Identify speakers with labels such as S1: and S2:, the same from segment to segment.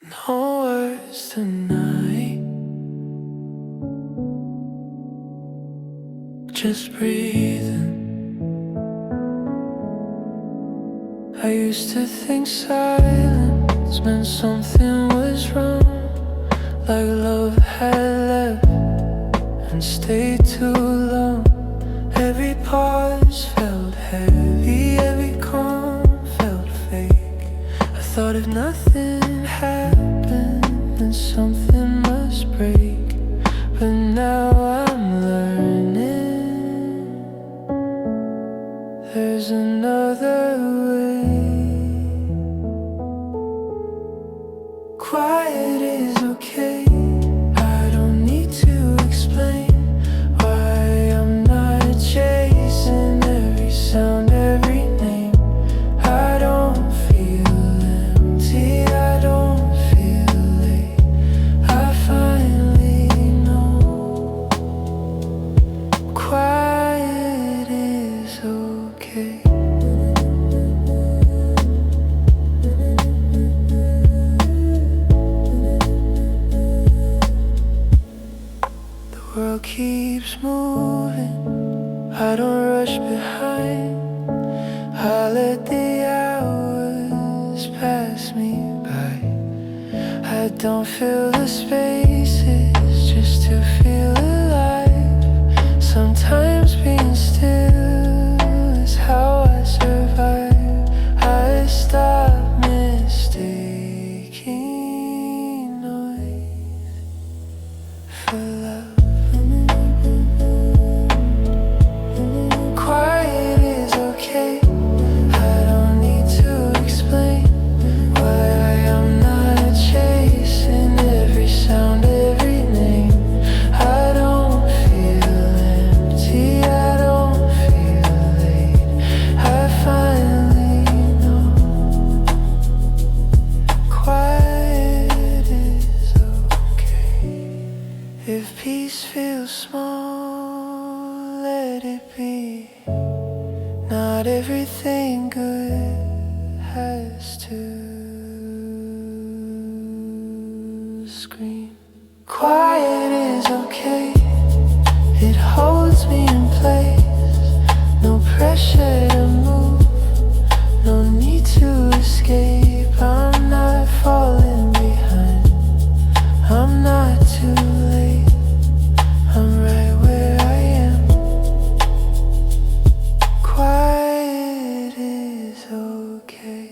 S1: No words tonight, just breathing. I used to think silence meant something was wrong, like love had left and stayed too long. Every pause felt heavy, every calm felt fake. I thought if nothing happened, then something must break. But now I'm learning there's another way. Quiet is okay. I don't need to explain why I'm not chasing every sound, every name. I don't feel empty, I don't feel late. I finally know quiet is okay. The world keeps moving, I don't rush behind. I let the hours pass me by. I don't fill the spaces just to feel alive. Sometimes being still is how I survive. I stop mistaking noise for love. Quiet is okay. I don't need to explain why I am not chasing every sound, every name. I don't feel empty, I don't feel late. I finally know quiet is okay. If peace feels small, let it be. Not everything good has to scream. Quiet is okay. It holds me in place. No pressure to move, no need to escape. I'm not falling behind, I'm not too late. I'm right where I am. Quiet is okay.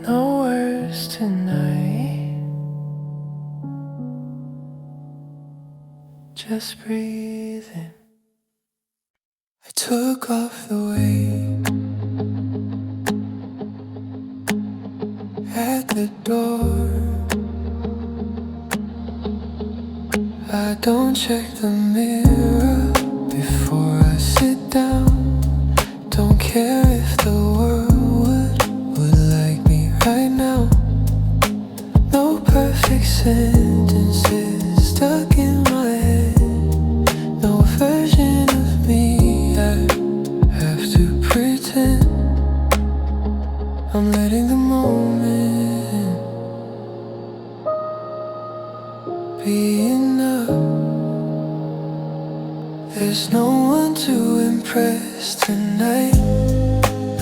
S1: No words tonight, just breathing. I took off the weight at the door. I don't check the mirror before I sit down. Don't care if the world would like me right now. No perfect sentences stuck in my head. No version of me I have to pretend. I'm letting the moment be enough. There's no one to impress tonight.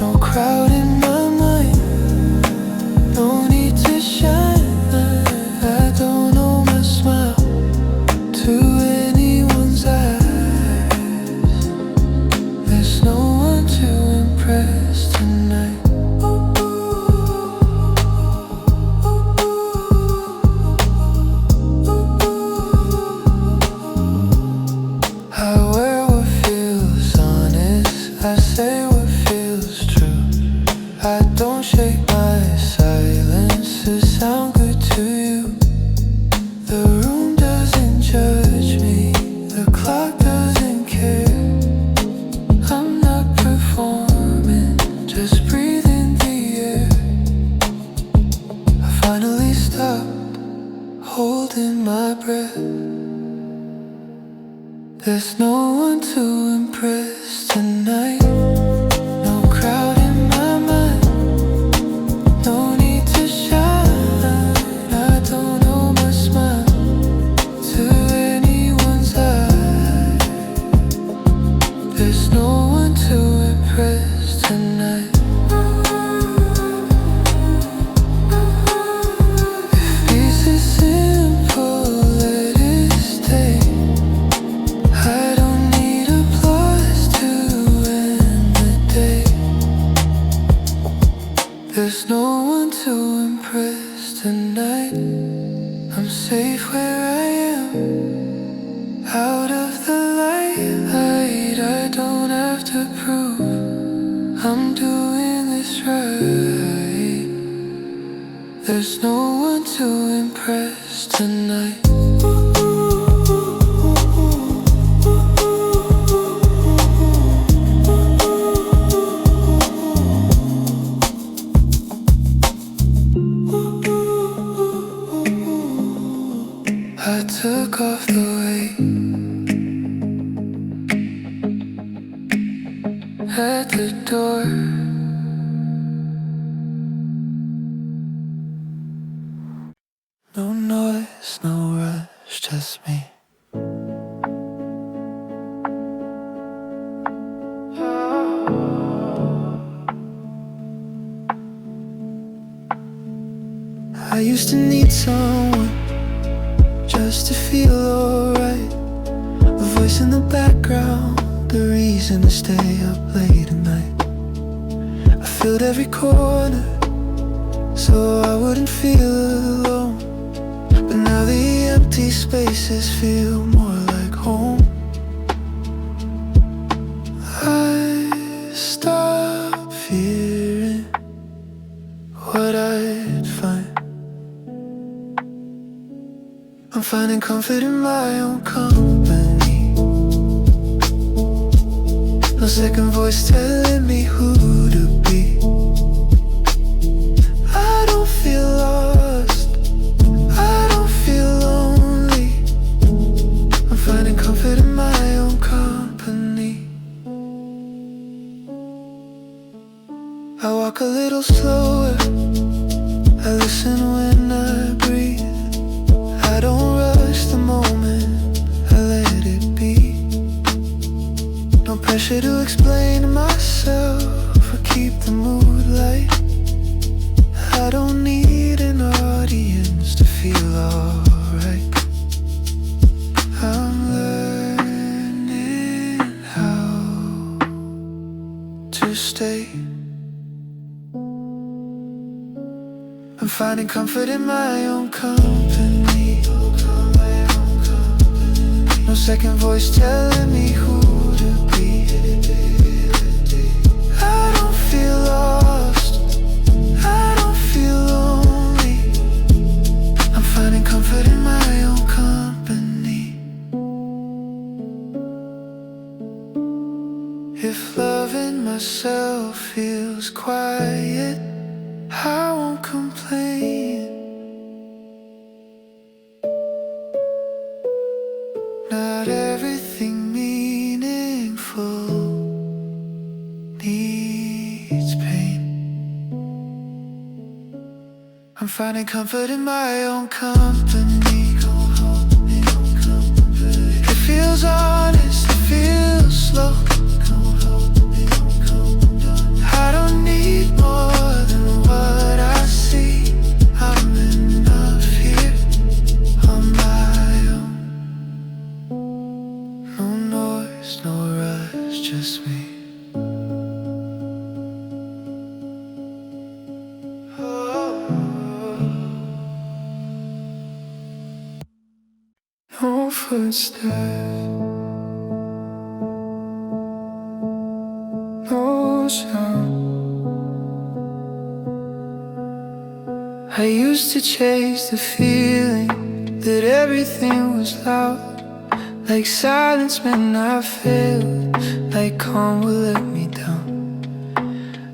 S1: No crowd in my mind. No need to shine. I don't owe my smile to anyone's eyes. There's no one to impress tonight. I wear what feels honest, I say what feels true. I don't shake my silence to sound good to you. The room doesn't judge me, the clock doesn't care. I'm not performing, just breathing the air. I finally stopped holding my breath. There's There's no one to impress tonight. No crowd in my mind. No need to shine. I don't owe my smile to anyone's eye. There's no one to impress tonight. If peace is simple, let it stay. I don't need applause to end the day. There's no one to impress tonight. I'm safe where I am, out of the light. I don't have to prove I'm doing this right. There's no one to impress tonight. I took off the weight at the door. No noise, no rush, just me. I used to need someone just to feel alright. A voice in the background, the reason to stay up late at night. I filled every corner so I wouldn't feel alone. But now the empty spaces feel more like home. I stopped fearing what I'd find. I'm finding comfort in my own company. No second voice telling me who to be. I don't feel lost, I don't feel lonely. I'm finding comfort in my own company. I walk a little slower, I listen when I breathe. I don't rush the moment, I let it be. No pressure to explain myself or keep the mood light. I don't need an audience to feel alright. I'm learning how to stay. I'm finding comfort in my own company. No second voice telling me who to be. I don't feel lost, I don't feel lonely. I'm finding comfort in my own company. If loving myself feels quiet, I won't complain. Not everything meaningful needs pain. I'm finding comfort in my own company. It feels honest, it feels slow. I don't need more than what I see. I'm enough here on my own. No noise, no rush, just me. No footsteps, no sound. I used to chase the feeling that everything was loud. Like silence when I failed, like calm would let me down.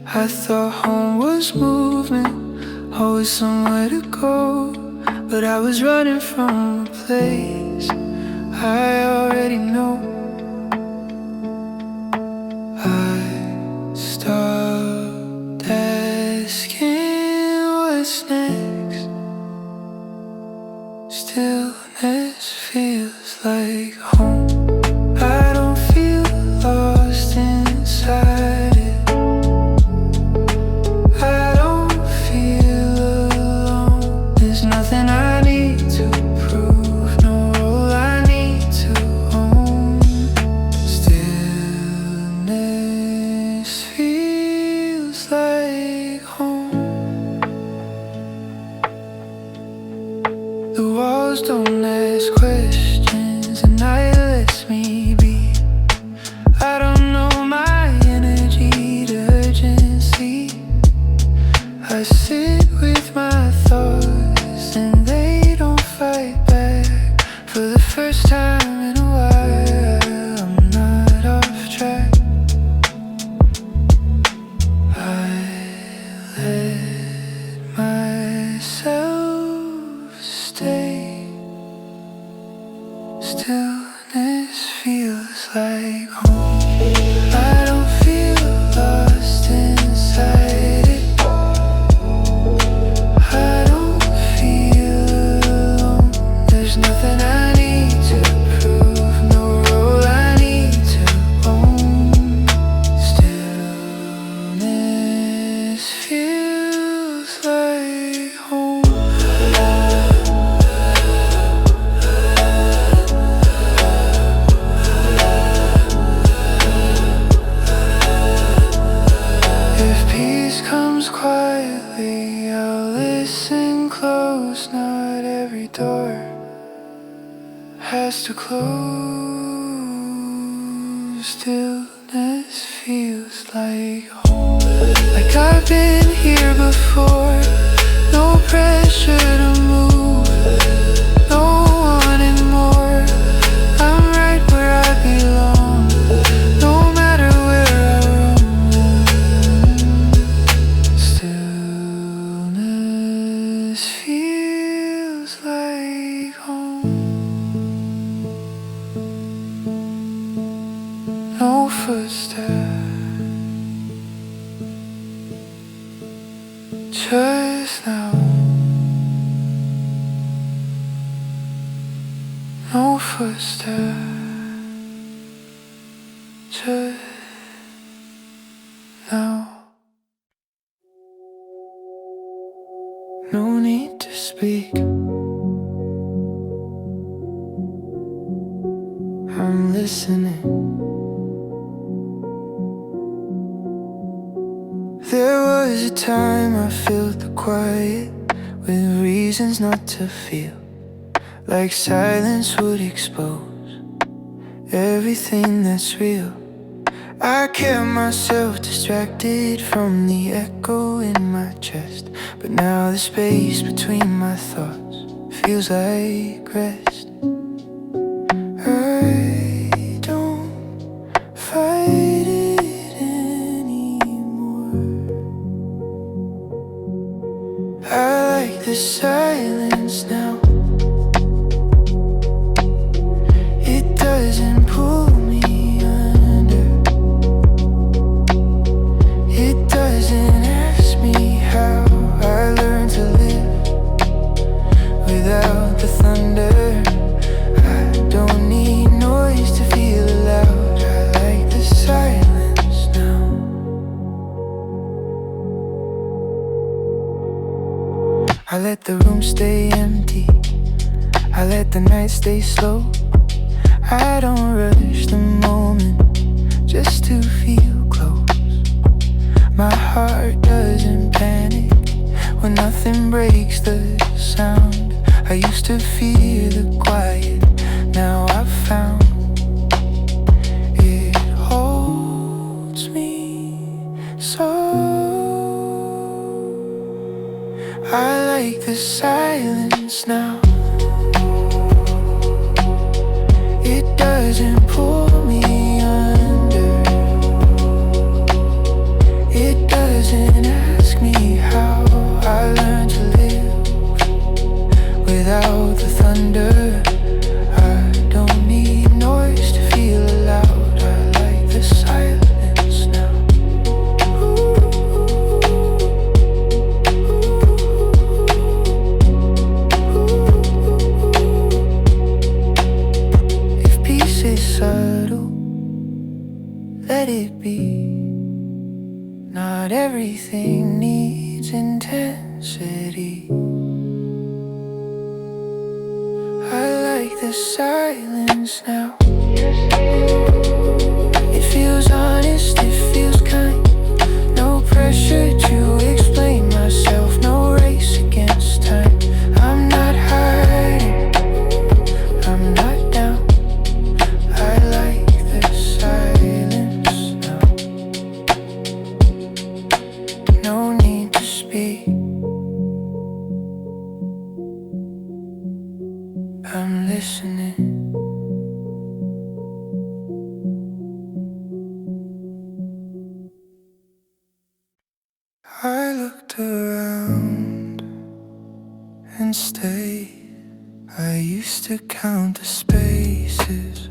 S1: I thought home was movement, always somewhere to go. But I was running from a place I already know. like home. I don't feel lost inside it. I don't feel alone. There's nothing I need to prove, no role I need to own. Stillness feels like home. Comes quietly, I'll listen close. Not every door has to close. Stillness feels like home, like I've been here before. No pressure to move, no wanting more. I'm right where I belong, no matter where I roam. Stillness feels like home. No footsteps, just now. No footsteps, just now. No need to speak, I'm listening. There was a time I filled the quiet with reasons not to feel, like silence would expose everything that's real. I kept myself distracted from the echo in my chest, but now the space between my thoughts feels like rest. I don't fight it anymore. I like the silence now. It doesn't pull me under. It doesn't ask me how I learned to live without the thunder. I don't need noise to feel loud. I like the silence now. I let the room stay empty, I let the night stay slow. I don't rush the moment just to feel close. My heart doesn't panic when nothing breaks the sound. I used to fear the quiet, now I've found it holds me so. I like the silence now. It doesn't pull me under. It doesn't ask me how I learned to live without the thunder. I don't need noise to feel loud. I like the silence now. If peace is subtle, let it be. Not everything needs intensity. I like the silence now. It feels honest, it feels kind. No pressure to explain myself, no race against time. I'm not hiding, I'm not down. I like the silence now. No need to speak, I'm listening. I looked around and stayed. I used to count the spaces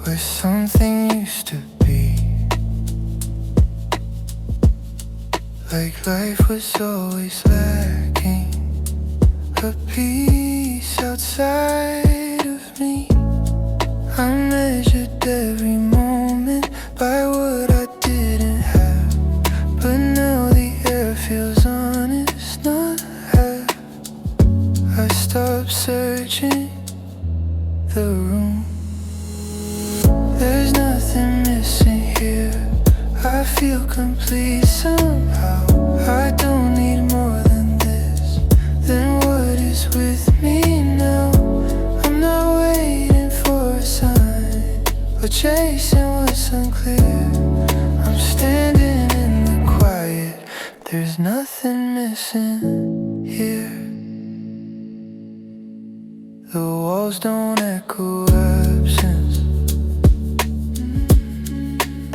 S1: where something used to be. Like life was always lacking a piece outside of me. I measured every moment by what I didn't have, but now the air feels honest, not half. I stopped searching the room. There's nothing missing here. I feel complete somehow. I don't need more than this, than what is with me now. I'm not waiting for a sign or chasing what's unclear. I'm standing in the quiet. There's nothing missing here. The walls don't echo absence.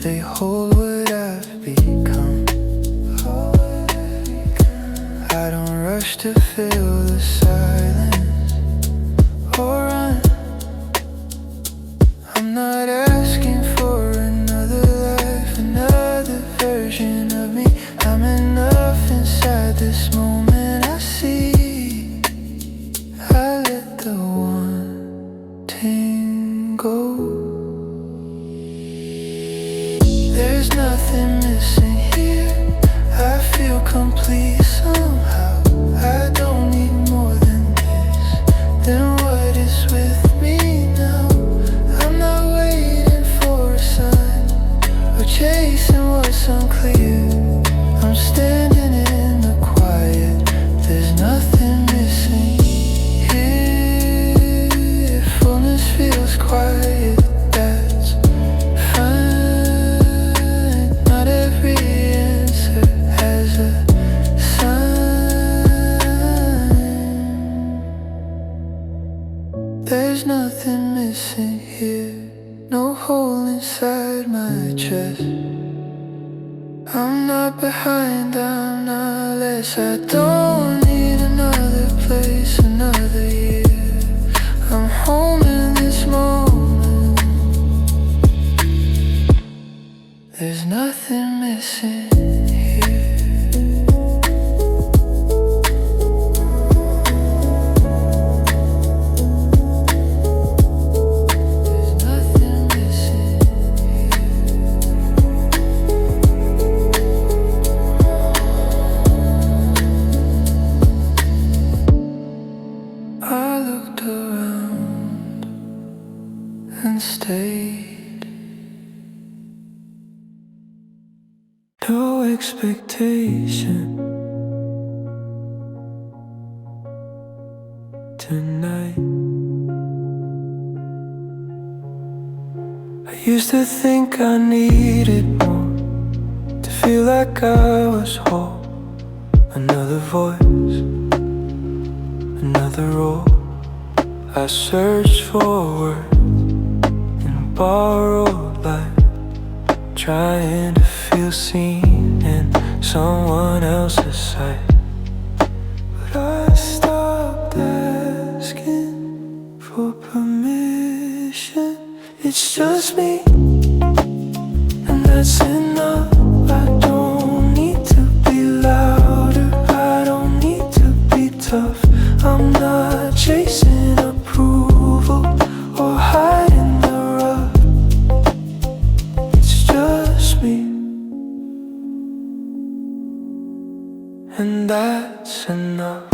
S1: They hold what I've become. I don't rush to fill the silence or run. I'm not asking for another life, another version of me. I'm enough inside this moment. I see. I let the wanting go. There's nothing missing here. I feel complete somehow. I don't need more than this, than what is with me now. I'm not waiting for a sign or chasing what's unclear. I'm standing in the quiet. There's nothing missing here. If fullness feels quiet, that's fine. Not every answer has a sign. There's nothing missing here. No hole inside my chest. I'm not behind, I'm not less. I don't need another place, another year. I'm home in this moment. There's nothing missing here. There's nothing missing here. I looked around and stayed. No expectation tonight. I used to think I needed more to feel like I was whole. Another voice, another role. I searched for words in borrowed light, trying to feel seen in someone else's sight. But I stopped asking for permission. It's just me, and that's enough. I don't need to be louder, I don't need to be tough. I'm not chasing approval or hiding the rough. It's just me, and that's enough.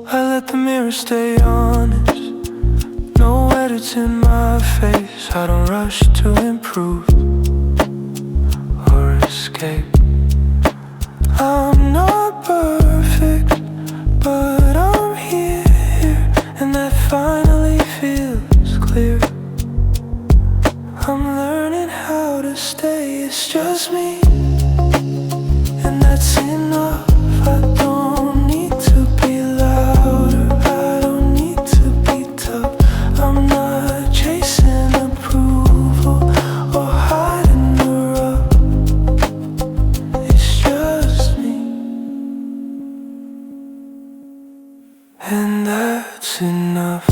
S1: I let the mirror stay honest. No edits in my face. I don't rush to improve or escape. I'm not perfect, but I'm here, and that finally feels clear. I'm learning how to stay. It's just me, and that's enough. I don't need to be louder, I don't need to be tough. I'm not chasing approval or that's enough.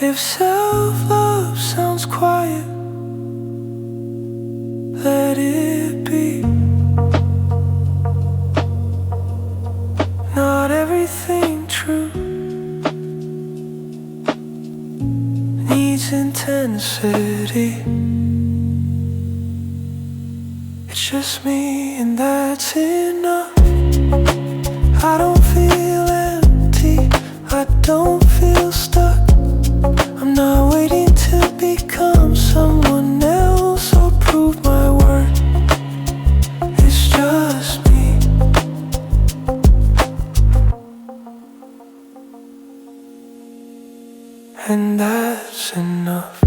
S1: If self-love sounds quiet, let it be. Not everything true needs intensity. It's just me and that's enough. I don't feel empty, I don't feel stuck. I'm not waiting to become someone else or prove my worth. It's just me. And that's enough.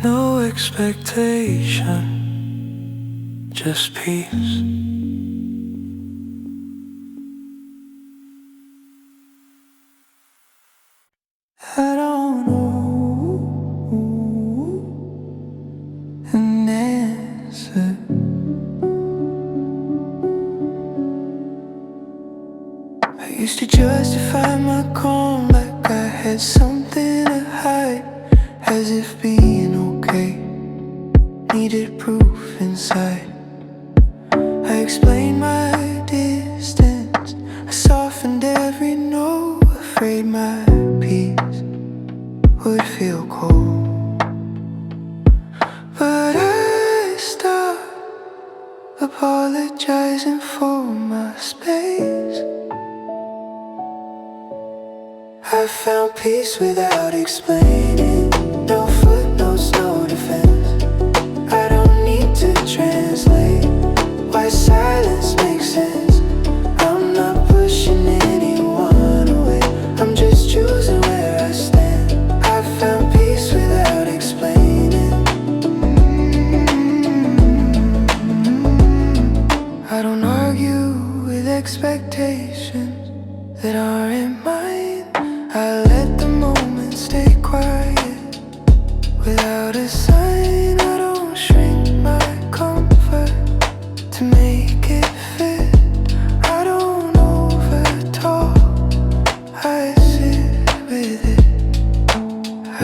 S1: No expectation, just peace. I don't know an answer. I used to justify my calm like I had something to hide, as if being okay needed proof inside. I explained my distance, I softened every no, afraid my peace would feel cold. But I stopped apologizing for my space. I found peace without explaining. No footnotes, no defense. I don't need to translate why silence makes sense. I'm not pushing anyone away, I'm just choosing where I stand. I found peace without explaining. I don't argue with expectations that aren't mine. I let the moment stay quiet without a sign. I don't shrink my comfort to make it fit. I don't overtalk, I sit with it. I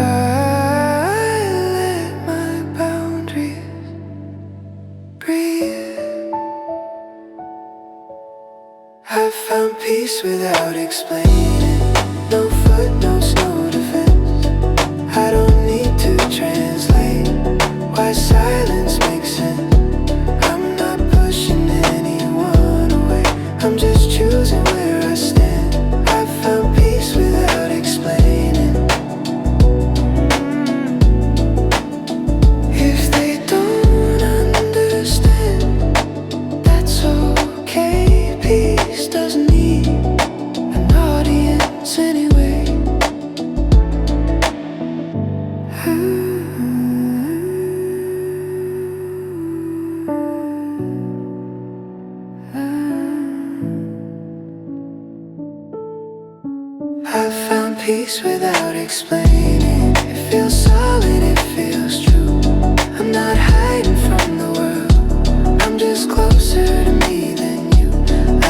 S1: let my boundaries breathe. I found peace without explaining. No footnotes, no defense. I don't need to translate why silence makes sense. I'm not pushing anyone away, I'm just choosing where I stand. I found peace without explaining. If they don't understand, that's okay. Peace doesn't need an audience anyway. I found peace without explaining. It feels solid, it feels true. I'm not hiding from the world, I'm just closer to me than you.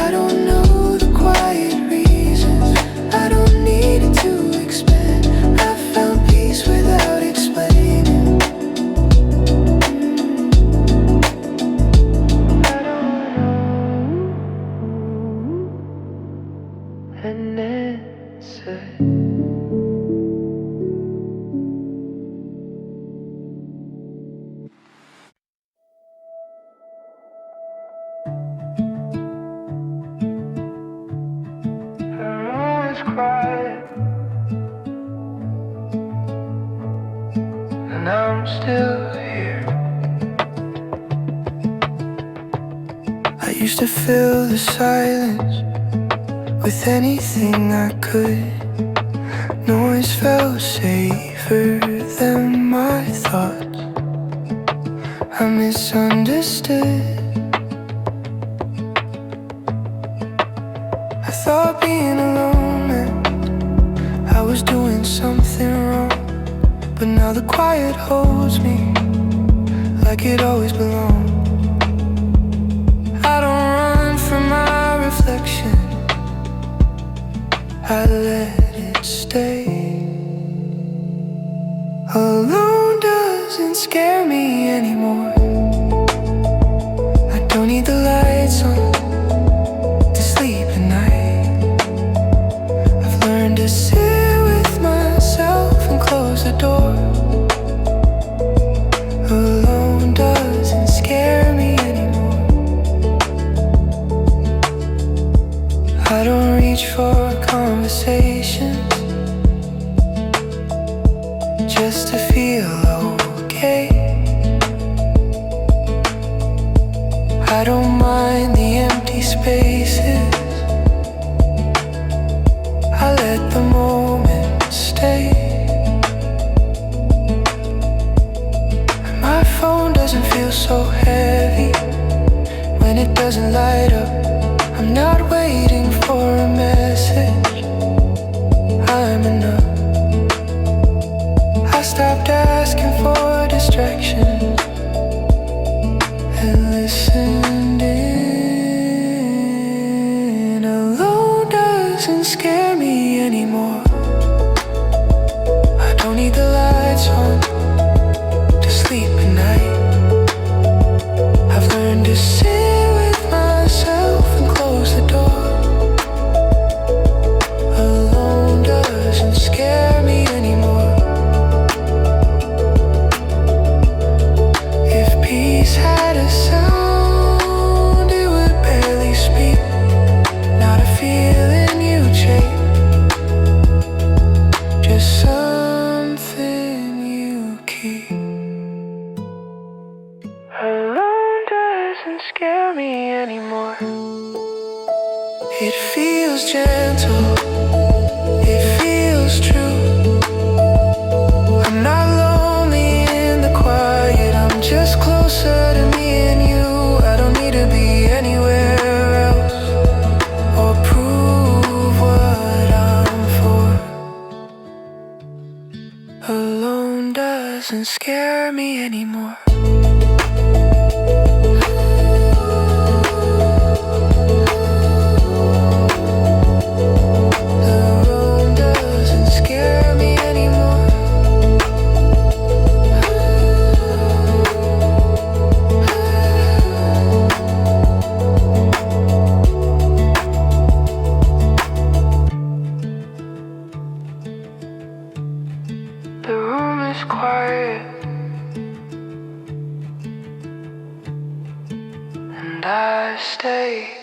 S1: I don't know the quiet reasons, I don't need it to expand. I found peace without explaining. I don't know an answer. Everyone's quiet, and I'm still here. I used to fill the silence with anything I could. Noise felt safer than my thoughts. I misunderstood. Now the quiet holds me like it always belonged. I don't run from my reflection, I let it stay. Alone doesn't scare me anymore. I don't need the lights on to sleep at night. I've learned to sit with myself and close the door. Alone doesn't scare me anymore. I don't reach for conversations just to feel okay. I don't mind the empty spaces, I let the moment stay. My phone doesn't feel so heavy when it doesn't light up. I'm not waiting for a message, I'm enough. I stopped asking for distractions and listened in. Alone doesn't scare me anymore. I don't need the lights on to sleep at night. I've learned to sit with myself and close the door. Alone doesn't scare me anymore. Peace had a sound, it would barely speak. Not a feeling you chase, just something you keep. Alone doesn't scare me anymore. It feels gentle, it feels true. I'm not lonely in the quiet, I'm just closer to me and you. I don't need to be anywhere else or prove what I'm for. Alone doesn't scare me anymore. Alone doesn't scare me anymore. The room is quiet and I stay.